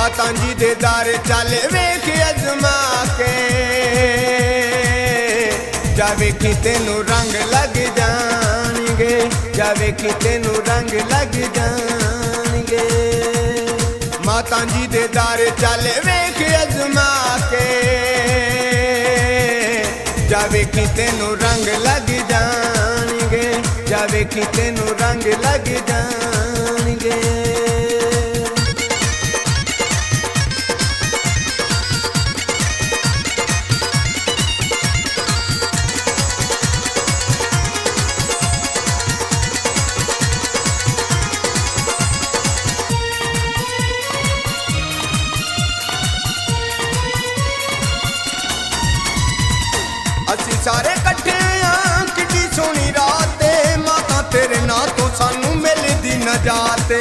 माता जी दे दर चल वेख अजमा के, जा वेखी तेनू रंग लग जाणगे, जा वेखी तेनू रंग लग जाणगे। माता जी दे दर चल वेख अजमा के, जा वेखी तेनू रंग लग जाणगे, जा वेखी तेनू रंग लग जाणगे। असी सारे कट्ठे हाँ किड्डी सोहनी रात, माता तेरे नां तो सानू मिलदी नजात।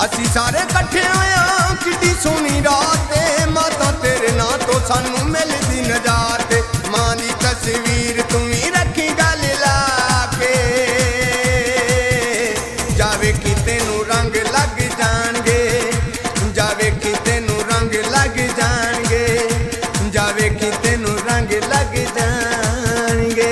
असी सारे कट्ठे हाँ किड्डी सोहनी रात, माता तेरे नां तो सानू मिलदी नजात। मां दी तस्वीर तू ही रखी गल ला के, जावे कि तेनू रंग लग जाणगे, जावे कि तेनू रंग लग जाणगे, जावे कि तेनू रंग लग जाणगे।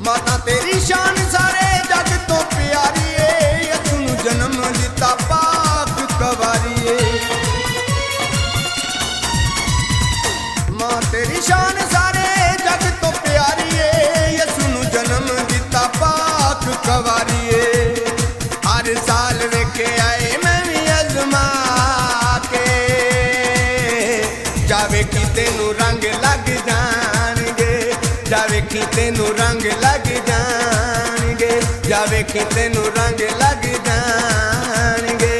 माता तेरी शान सारे जग तो प्यारी है, तू जन्म दिता पाक कवारी है। मां तेरी शान सारे जग तो प्यारी है, यसू जन्म दिता पाक कवारी है। हर साल वेखे आए मैं भी अजमा के, जावे कि तेनू रंग लग जाणगे, जावे कि तेनू रंग लग जाणगे, जावे कि तेनू रंग लग जाणगे।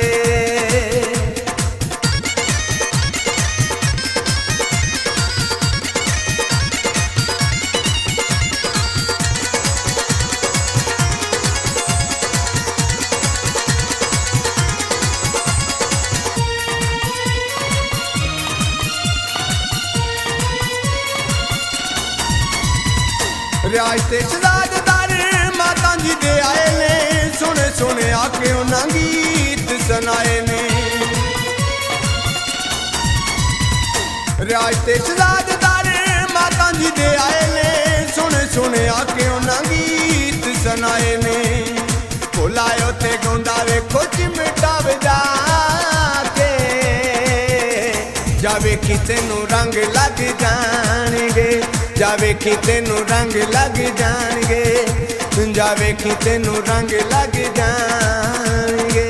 रियाज ते शहजाददार माता जी दे आए ने, सोने सोने आके उन्हां गीत सुनाए ने। रियाज ते शहजाददार माता जी दे आए ने, सोने सोने आके उन्हां गीत सुनाए ने। भुलायो ते गाउंदा वेखो चिमटा वजा के, जावे कि तेनू रंग लग जाणगे, जावे कि तेनू रंग लग जाणगे, जावे कि तेनू रंग लग जाणगे।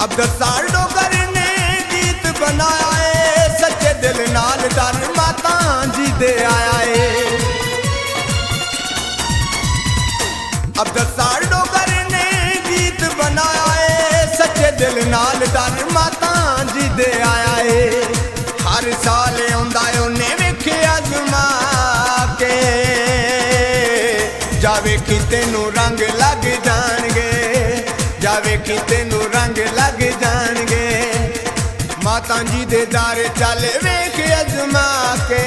अब्दुल डोगर ने गीत बनाया है, सच्चे दिल नाल दर माता जी दे आया है। अब्दुल डोगर ने गीत बनाया है, सच्चे दिल नाल दर माता जी दे आया है। हर साल आउंदा उन्हें वेखे अजमा के, जावे कि तेनू रंग लग जाणगे, जावे कि तेनू रंग लग जाणगे। माता जी दे दर चल वेख अजमा के,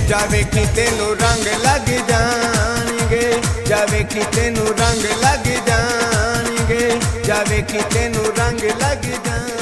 जावे कि तेनू रंग लग जाणगे, जावे कि तेनू रंग लग जाणगे, जावे कि तेनू रंग लग जाणगे।